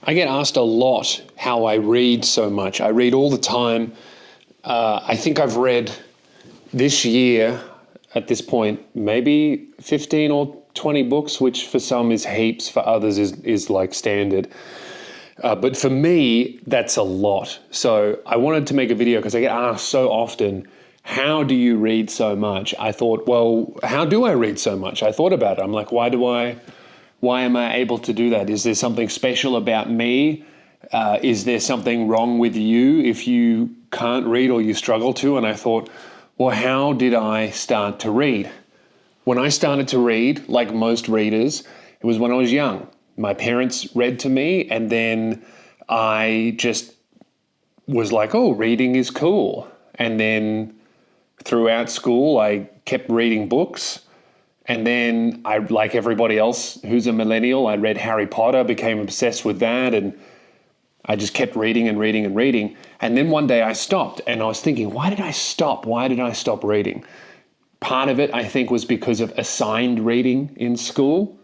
I get asked a lot how I read so much. I read all the time. I think I've read this year, at this point, maybe 15 or 20 books, which for some is heaps, for others is like standard. But for me, that's a lot. So I wanted to make a video because I get asked so often, how do you read so much? I thought, well, how do I read so much? I thought about it. I'm like, why am I able to do that? Is there something special about me? Is there something wrong with you if you can't read or you struggle to? And I thought, well, how did I start to read? When I started to read, like most readers, it was when I was young. My parents read to me, and then I just was like, oh, reading is cool. And then throughout school, I kept reading books. And then I, like everybody else who's a millennial, I read Harry Potter, became obsessed with that, and I just kept reading and reading and reading. And then one day I stopped, and I was thinking, why did I stop? Why did I stop reading? Part of it, I think, was because of assigned reading in school,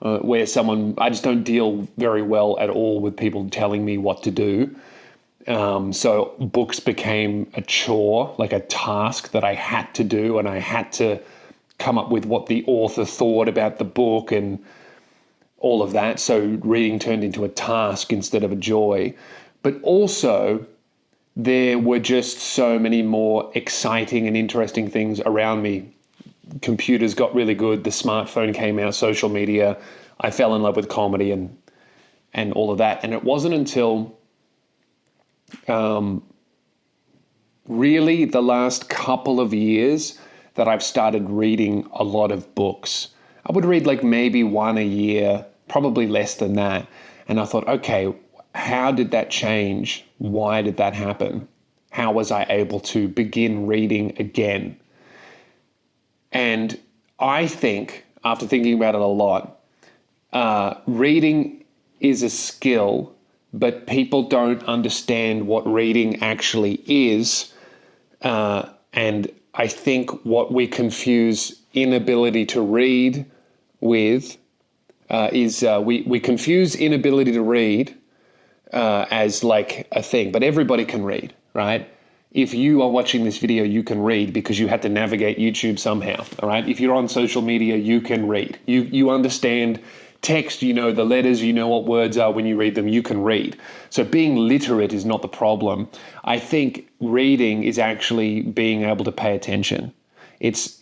where I just don't deal very well at all with people telling me what to do. So books became a chore, like a task that I had to do, and I had to come up with what the author thought about the book and all of that. So reading turned into a task instead of a joy. But also, there were just so many more exciting and interesting things around me. Computers got really good. The smartphone came out, social media. I fell in love with comedy and all of that. And it wasn't until really the last couple of years that I've started reading a lot of books. I would read like maybe one a year, probably less than that. And I thought, okay, how did that change? Why did that happen? How was I able to begin reading again? And I think, after thinking about it a lot, reading is a skill, but people don't understand what reading actually is. And I think what we confuse inability to read with we confuse inability to read as like a thing, but everybody can read, right? If you are watching this video, you can read because you had to navigate YouTube somehow, all right? If you're on social media, you can read. You understand text, you know the letters, you know what words are when you read them, you can read. So being literate is not the problem. I think reading is actually being able to pay attention. It's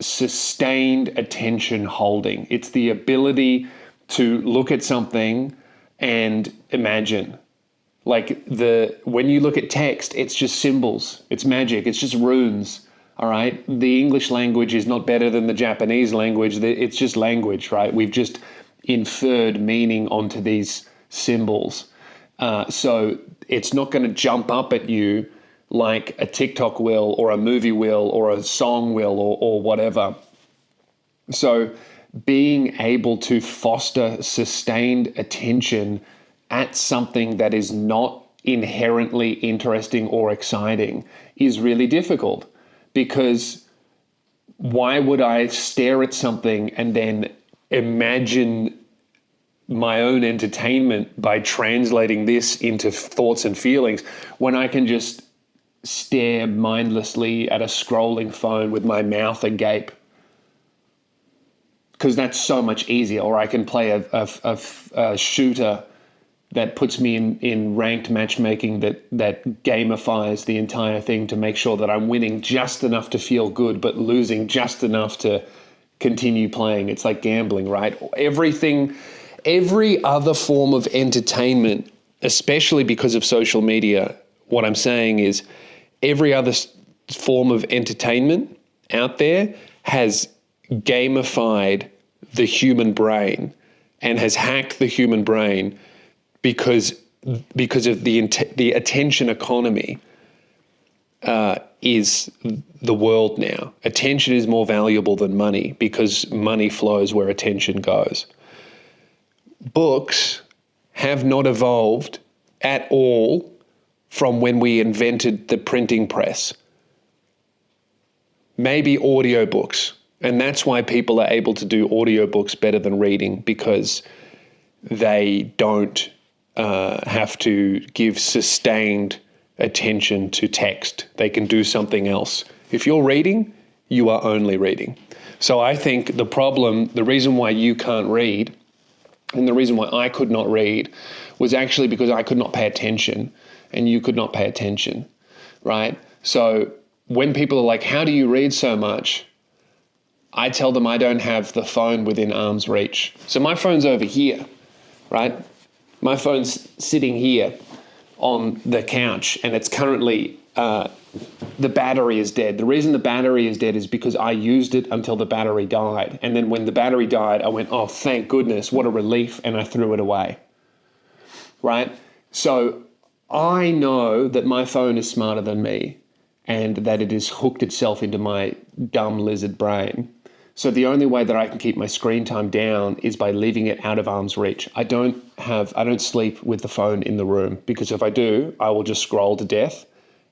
sustained attention holding. It's the ability to look at something and imagine. Like when you look at text, it's just symbols, it's magic, it's just runes. All right. The English language is not better than the Japanese language. It's just language, right? We've just inferred meaning onto these symbols. So it's not going to jump up at you like a TikTok will or a movie will or a song will or whatever. So being able to foster sustained attention at something that is not inherently interesting or exciting is really difficult. Because why would I stare at something and then imagine my own entertainment by translating this into thoughts and feelings when I can just stare mindlessly at a scrolling phone with my mouth agape? Because that's so much easier. Or I can play a shooter that puts me in ranked matchmaking that gamifies the entire thing to make sure that I'm winning just enough to feel good, but losing just enough to continue playing. It's like gambling, right? Every other form of entertainment, especially because of social media, what I'm saying is every other form of entertainment out there has gamified the human brain and has hacked the human brain because of the attention economy is the world now. Attention is more valuable than money because money flows where attention goes. Books have not evolved at all from when we invented the printing press. Maybe audiobooks. And that's why people are able to do audiobooks better than reading, because they don't have to give sustained attention to text. They can do something else. If you're reading, you are only reading. So I think the reason why you can't read, and the reason why I could not read, was actually because I could not pay attention and you could not pay attention, right? So when people are like, how do you read so much? I tell them I don't have the phone within arm's reach. So my phone's over here, right? My phone's sitting here on the couch, and it's currently, the battery is dead. The reason the battery is dead is because I used it until the battery died. And then when the battery died, I went, oh, thank goodness, what a relief, and I threw it away, right? So I know that my phone is smarter than me and that it has hooked itself into my dumb lizard brain. So the only way that I can keep my screen time down is by leaving it out of arm's reach. I don't sleep with the phone in the room, because if I do, I will just scroll to death.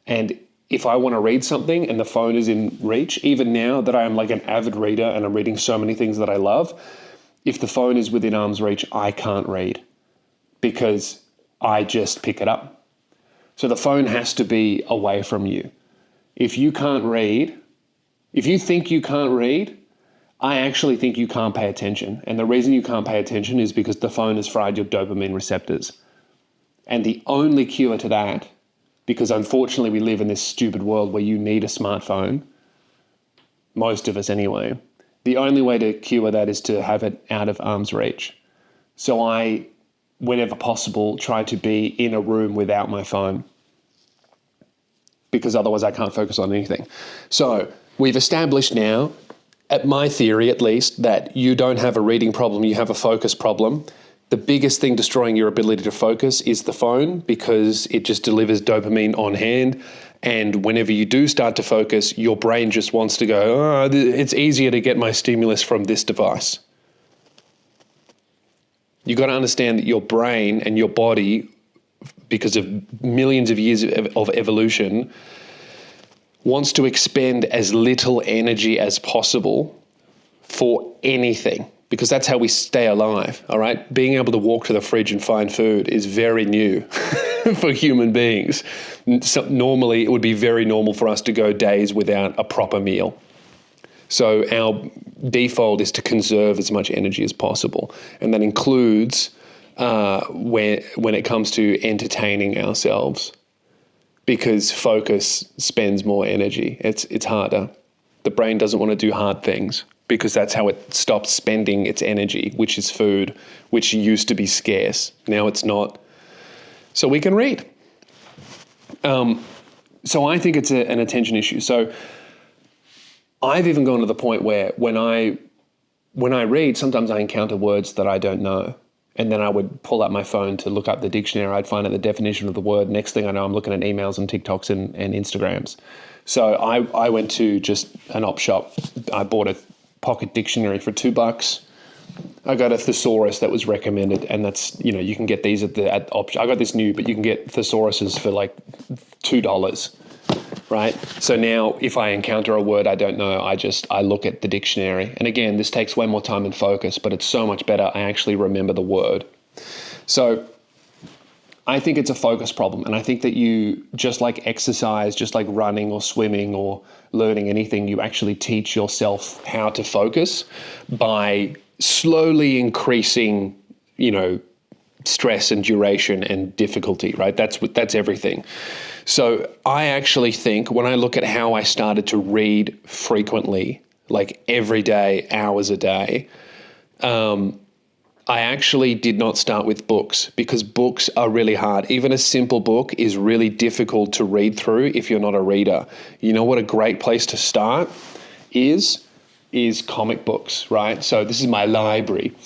And if I want to read something and the phone is in reach, even now that I am like an avid reader and I'm reading so many things that I love, if the phone is within arm's reach, I can't read because I just pick it up. So the phone has to be away from you. If you can't read, if you think you can't read, I actually think you can't pay attention. And the reason you can't pay attention is because the phone has fried your dopamine receptors. And the only cure to that, because unfortunately we live in this stupid world where you need a smartphone, most of us anyway, the only way to cure that is to have it out of arm's reach. So I, whenever possible, try to be in a room without my phone, because otherwise I can't focus on anything. So we've established now, at my theory at least, that you don't have a reading problem, you have a focus problem. The biggest thing destroying your ability to focus is the phone, because it just delivers dopamine on hand. And whenever you do start to focus, your brain just wants to go, oh, it's easier to get my stimulus from this device. You've got to understand that your brain and your body, because of millions of years of evolution, wants to expend as little energy as possible for anything, because that's how we stay alive, all right? Being able to walk to the fridge and find food is very new for human beings. So normally, it would be very normal for us to go days without a proper meal. So our default is to conserve as much energy as possible, and that includes when it comes to entertaining ourselves, because focus spends more energy. It's harder. The brain doesn't want to do hard things, because that's how it stops spending its energy, which is food, which used to be scarce. Now it's not. So we can read. So I think it's an attention issue. So I've even gone to the point where when I read, sometimes I encounter words that I don't know. And then I would pull out my phone to look up the dictionary. I'd find out the definition of the word. Next thing I know, I'm looking at emails and TikToks and Instagrams. So I went to just an op shop. I bought a pocket dictionary for $2. I got a thesaurus that was recommended, and that's, you can get these at op shop. I got this new, but you can get thesauruses for like $2. Right? So now if I encounter a word I don't know, I look at the dictionary. And again, this takes way more time and focus, but it's so much better. I actually remember the word. So I think it's a focus problem. And I think that you, just like exercise, just like running or swimming or learning anything, you actually teach yourself how to focus by slowly increasing, stress and duration and difficulty, right? That's everything. So I actually think, when I look at how I started to read frequently, like every day, hours a day, I actually did not start with books, because books are really hard. Even a simple book is really difficult to read through if you're not a reader. You know what a great place to start is comic books, right? So this is my library.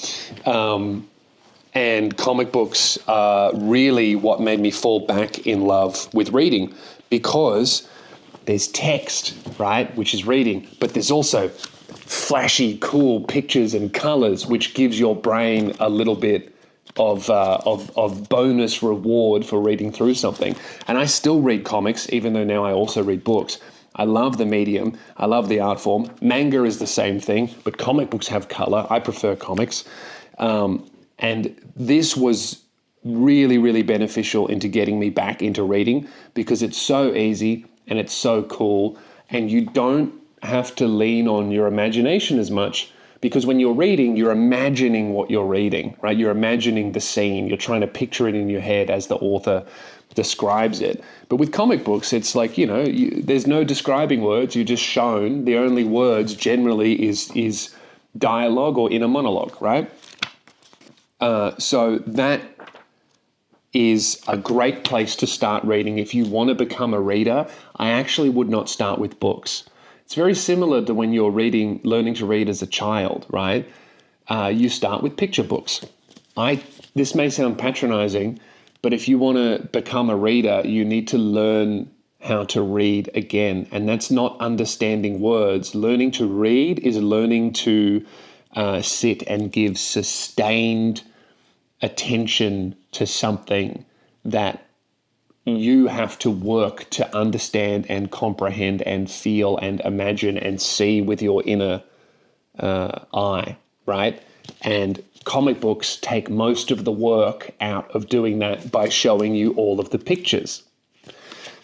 And comic books are really what made me fall back in love with reading, because there's text, right, which is reading, but there's also flashy, cool pictures and colors, which gives your brain a little bit of bonus reward for reading through something. And I still read comics, even though now I also read books. I love the medium. I love the art form. Manga is the same thing, but comic books have color. I prefer comics. And this was really, really beneficial into getting me back into reading because it's so easy and it's so cool, and you don't have to lean on your imagination as much, because when you're reading, you're imagining what you're reading, right? You're imagining the scene. You're trying to picture it in your head as the author describes it. But with comic books, it's like, there's no describing words. You're just shown. The only words generally is dialogue or inner monologue, right? So that is a great place to start reading. If you want to become a reader, I actually would not start with books. It's very similar to when you're learning to read as a child, right? You start with picture books. This may sound patronizing, but if you want to become a reader, you need to learn how to read again. And that's not understanding words. Learning to read is learning to sit and give sustained attention to something that you have to work to understand and comprehend and feel and imagine and see with your inner eye, right? And comic books take most of the work out of doing that by showing you all of the pictures.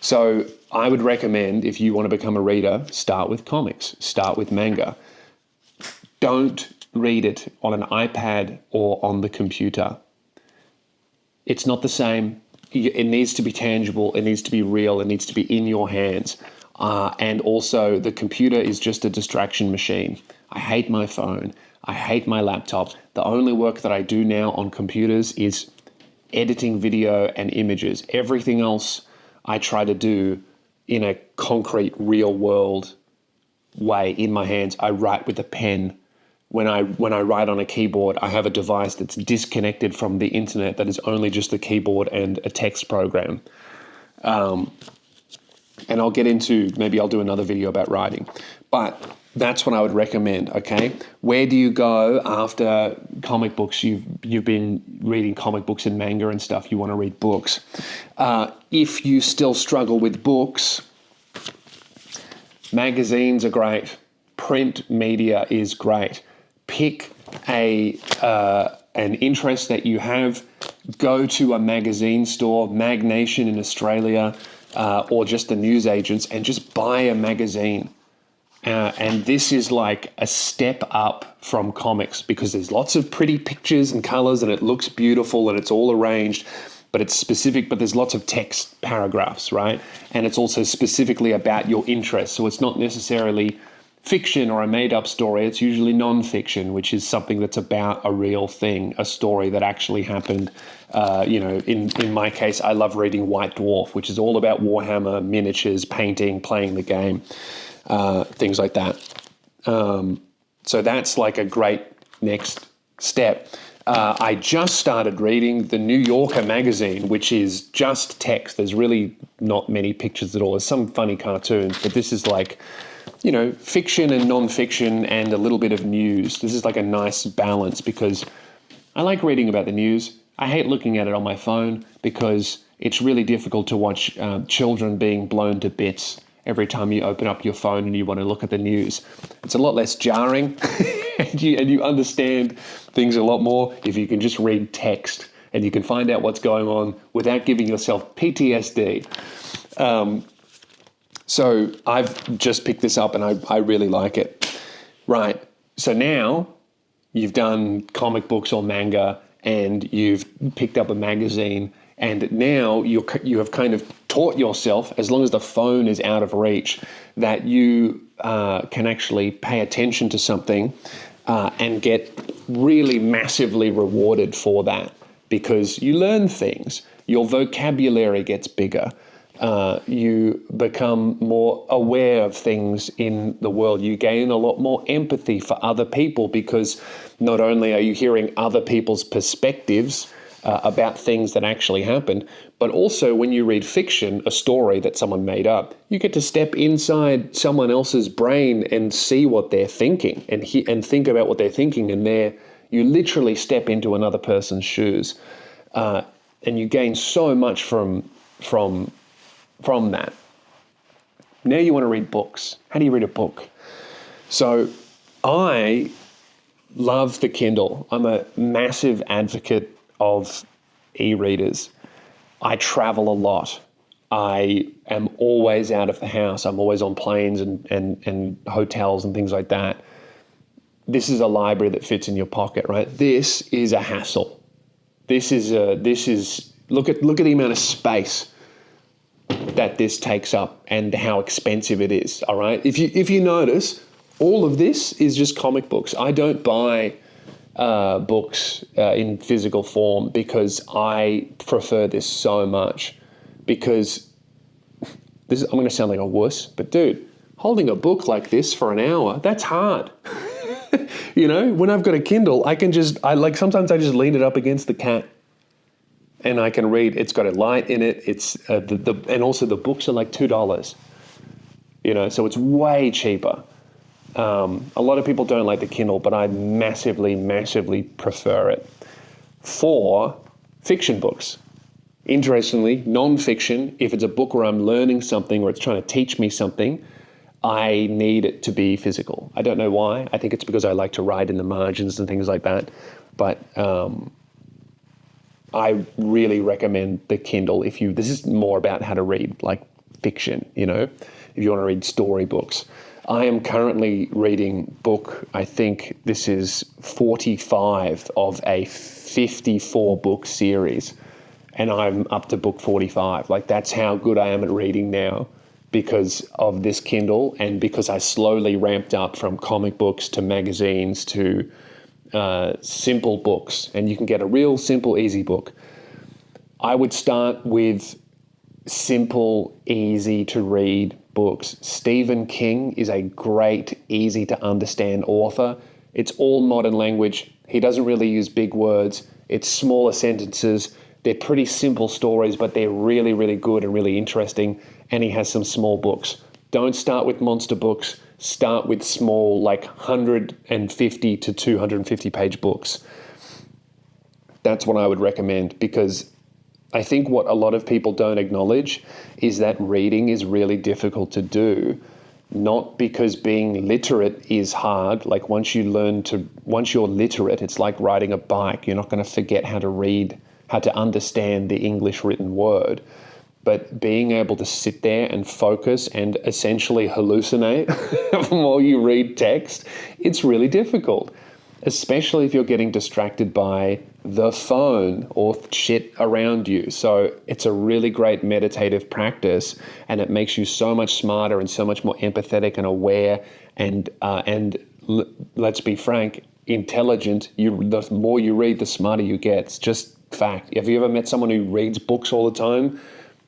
So I would recommend, if you want to become a reader, start with comics, start with manga. Don't read it on an iPad or on the computer. It's not the same. It needs to be tangible. It needs to be real. It needs to be in your hands. And also, the computer is just a distraction machine. I hate my phone. I hate my laptop. The only work that I do now on computers is editing video and images. Everything else I try to do in a concrete, real world way in my hands. I write with a pen. When I write on a keyboard, I have a device that's disconnected from the internet that is only just the keyboard and a text program. And I'll get into, maybe I'll do another video about writing. But that's what I would recommend, okay? Where do you go after comic books? You've been reading comic books and manga and stuff. You want to read books. If you still struggle with books, magazines are great. Print media is great. Pick an interest that you have. Go to a magazine store, Mag Nation in Australia, or just the newsagents, and just buy a magazine. And this is like a step up from comics because there's lots of pretty pictures and colors and it looks beautiful and it's all arranged, but it's specific, but there's lots of text paragraphs, right? And it's also specifically about your interests. So it's not necessarily fiction or a made-up story. It's usually non-fiction, which is something that's about a real thing, a story that actually happened. In my case, I love reading White Dwarf, which is all about Warhammer, miniatures, painting, playing the game, things like that. So that's like a great next step. I just started reading the New Yorker magazine, which is just text. There's really not many pictures at all. There's some funny cartoons, but this is like, fiction and non-fiction and a little bit of news. This is like a nice balance because I like reading about the news. I hate looking at it on my phone because it's really difficult to watch children being blown to bits every time you open up your phone and you want to look at the news. It's a lot less jarring and you understand things a lot more if you can just read text and you can find out what's going on without giving yourself PTSD. So I've just picked this up and I really like it. Right, so now you've done comic books or manga and you've picked up a magazine, and now you have kind of taught yourself, as long as the phone is out of reach, that you can actually pay attention to something and get really massively rewarded for that because you learn things. Your vocabulary gets bigger. You become more aware of things in the world. You gain a lot more empathy for other people because not only are you hearing other people's perspectives about things that actually happened, but also when you read fiction, a story that someone made up, you get to step inside someone else's brain and see what they're thinking and think about what they're thinking, and you literally step into another person's shoes, and you gain so much from that. Now you want to read books. How do you read a book? So I love the Kindle. I'm a massive advocate of e-readers. I travel a lot. I am always out of the house. I'm always on planes and hotels and things like that. This is a library that fits in your pocket, right? This is a hassle. Look at the amount of space that this takes up and how expensive it is, all right? If you notice, all of this is just comic books. I don't buy books in physical form because I prefer this so much. Because I'm going to sound like a wuss, but dude, holding a book like this for an hour, that's hard. You know, when I've got a Kindle, sometimes I just lean it up against the cat and I can read. It's got a light in it. It's and also the books are like $2, you know, so it's way cheaper. A lot of people don't like the Kindle, but I massively, massively prefer it for fiction books. Interestingly, non-fiction, if it's a book where I'm learning something or it's trying to teach me something, I need it to be physical. I don't know why. I think it's because I like to write in the margins and things like that. But I really recommend the Kindle this is more about how to read like fiction, you know, if you want to read storybooks. I am currently reading book, I think this is 45 of a 54 book series. And I'm up to book 45. Like, that's how good I am at reading now because of this Kindle and because I slowly ramped up from comic books to magazines to simple books. And you can get a real simple, easy book. I would start with simple, easy to read books. Stephen King is a great, easy to understand author. It's all modern language. He doesn't really use big words. It's smaller sentences. They're pretty simple stories, but they're really, really good and really interesting. And he has some small books. Don't start with monster books. Start with small, like 150 to 250 page books. That's what I would recommend, because I think what a lot of people don't acknowledge is that reading is really difficult to do. Not because being literate is hard. Like once you're literate, it's like riding a bike. You're not going to forget how to read, how to understand the English written word. But being able to sit there and focus and essentially hallucinate while you read text, it's really difficult, especially if you're getting distracted by the phone or shit around you. So it's a really great meditative practice, and it makes you so much smarter and so much more empathetic and aware and let's be frank, intelligent. The more you read, the smarter you get. It's just fact. Have you ever met someone who reads books all the time?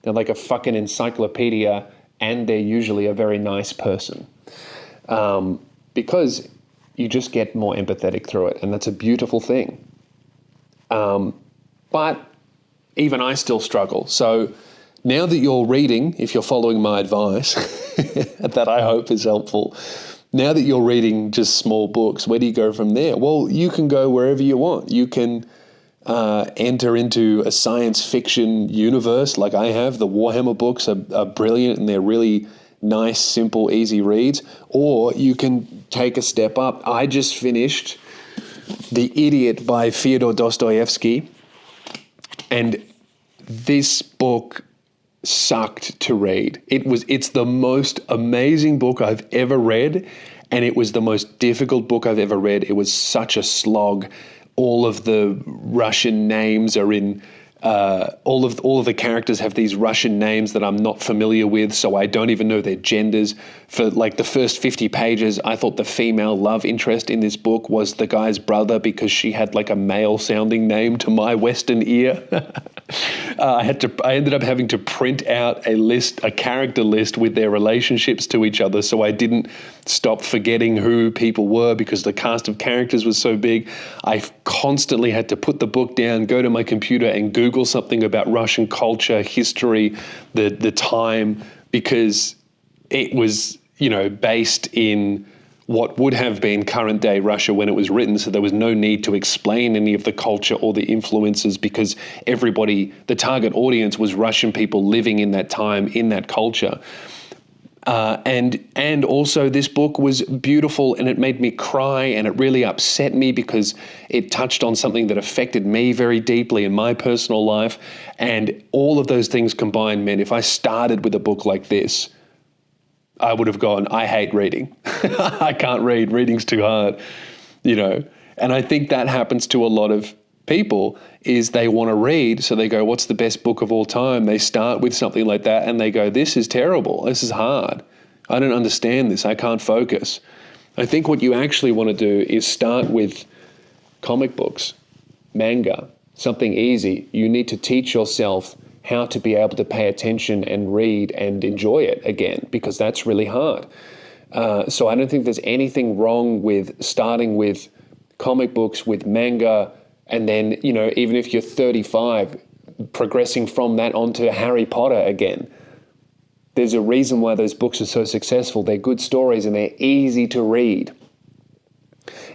They're like a fucking encyclopedia, and they're usually a very nice person. Because you just get more empathetic through it, and that's a beautiful thing. But even I still struggle. So now that you're reading, if you're following my advice, that I hope is helpful, now that you're reading just small books, where do you go from there? Well, you can go wherever you want. You can enter into a science fiction universe like I have. The Warhammer books are brilliant, and they're really nice, simple, easy reads. Or you can take a step up. I just finished The Idiot by Fyodor Dostoevsky, and this book sucked to read. It's the most amazing book I've ever read, and it was the most difficult book I've ever read. It was such a slog. All of the Russian names are in, all of the characters have these Russian names that I'm not familiar with, so I don't even know their genders. For like the first 50 pages, I thought the female love interest in this book was the guy's brother because she had like a male-sounding name to my Western ear. I ended up having to print out a character list with their relationships to each other, so I didn't stop forgetting who people were because the cast of characters was so big. I constantly had to put the book down, go to my computer and Google something about Russian culture, history, the time, because it was, based in what would have been current day Russia when it was written. So there was no need to explain any of the culture or the influences because everybody, the target audience was Russian people living in that time, in that culture. And also this book was beautiful, and it made me cry, and it really upset me because it touched on something that affected me very deeply in my personal life. And all of those things combined meant if I started with a book like this, I would have gone, I hate reading. I can't read. Reading's too hard, you know. And I think that happens to a lot of people, is they want to read, so they go, what's the best book of all time? They start with something like that and they go, this is terrible. This is hard. I don't understand this. I can't focus. I think what you actually want to do is start with comic books, manga, something easy. You need to teach yourself how to be able to pay attention and read and enjoy it again, because that's really hard. So I don't think there's anything wrong with starting with comic books, with manga, and then, you know, even if you're 35, progressing from that onto Harry Potter again. There's a reason why those books are so successful. They're good stories and they're easy to read.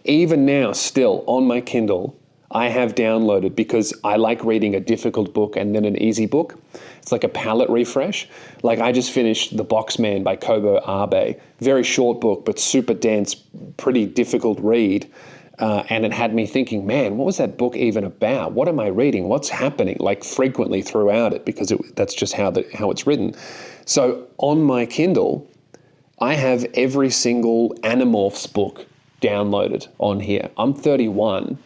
Even now, still, on my Kindle, I have downloaded, because I like reading a difficult book and then an easy book. It's like a palette refresh. Like I just finished The Boxman by Kobo Abe. Very short book, but super dense, pretty difficult read. And it had me thinking, man, what was that book even about? What am I reading? What's happening? Like frequently throughout it, because that's just how it's written. So on my Kindle, I have every single Animorphs book downloaded on here. I'm 31,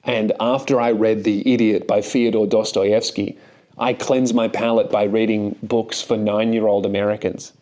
and after I read The Idiot by Fyodor Dostoevsky, I cleanse my palate by reading books for 9-year-old Americans.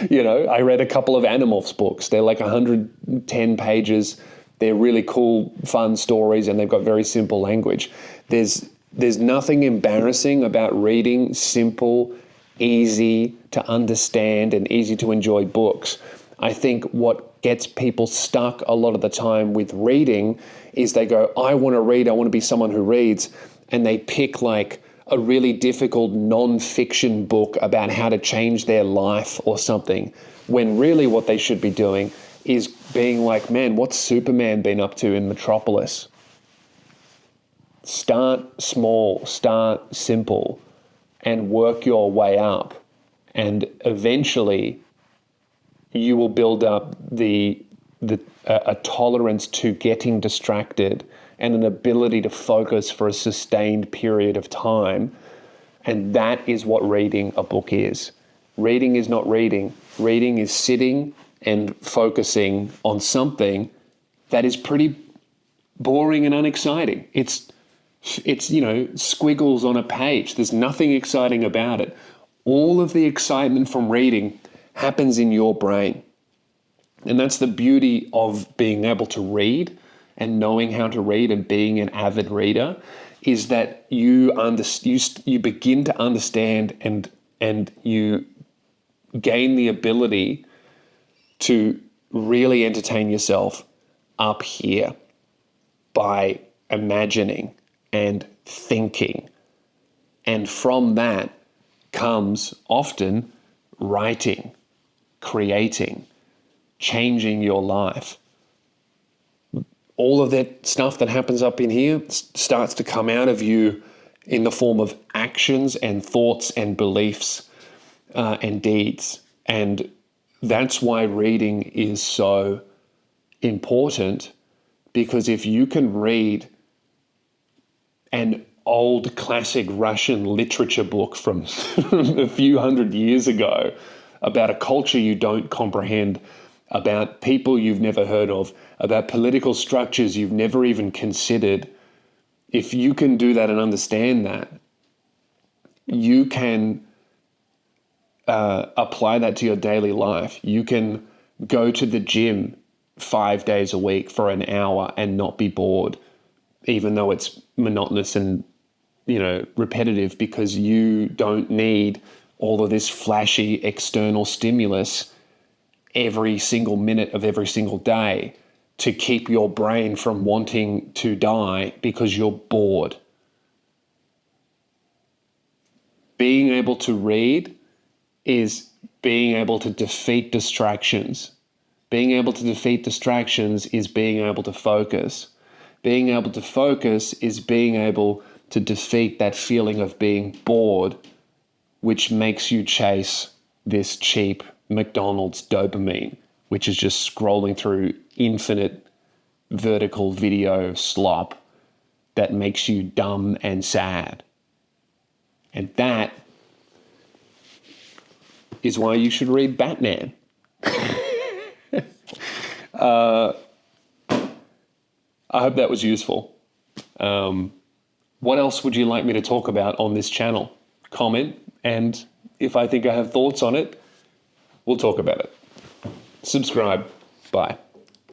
You know, I read a couple of Animorphs books. They're like 110 pages. They're really cool, fun stories, and they've got very simple language. There's nothing embarrassing about reading simple, easy to understand and easy to enjoy books. I think what gets people stuck a lot of the time with reading is they go, I want to read, I want to be someone who reads, and they pick like a really difficult non-fiction book about how to change their life or something, when really what they should be doing is being like, man, what's Superman been up to in Metropolis? Start small, start simple, and work your way up. And eventually you will build up a tolerance to getting distracted and an ability to focus for a sustained period of time. And that is what reading a book is. Reading is not reading. Reading is sitting and focusing on something that is pretty boring and unexciting. It's you know, squiggles on a page. There's nothing exciting about it. All of the excitement from reading happens in your brain. And that's the beauty of being able to read and knowing how to read and being an avid reader, is that you begin to understand and you gain the ability to really entertain yourself up here by imagining and thinking. And from that comes often writing, creating, changing your life. All of that stuff that happens up in here starts to come out of you in the form of actions and thoughts and beliefs and deeds. And that's why reading is so important, because if you can read an old classic Russian literature book from a few hundred years ago about a culture you don't comprehend, about people you've never heard of, about political structures you've never even considered, if you can do that and understand that, you can apply that to your daily life. You can go to the gym 5 days a week for an hour and not be bored, even though it's monotonous and, you know, repetitive, because you don't need all of this flashy external stimulus every single minute of every single day to keep your brain from wanting to die because you're bored. Being able to read is being able to defeat distractions. Being able to defeat distractions is being able to focus. Being able to focus is being able to defeat that feeling of being bored, which makes you chase this cheap McDonald's dopamine, which is just scrolling through infinite vertical video slop that makes you dumb and sad. And that is why you should read Batman. I hope that was useful. What else would you like me to talk about on this channel? Comment, and if I think I have thoughts on it, we'll talk about it. Subscribe. Bye.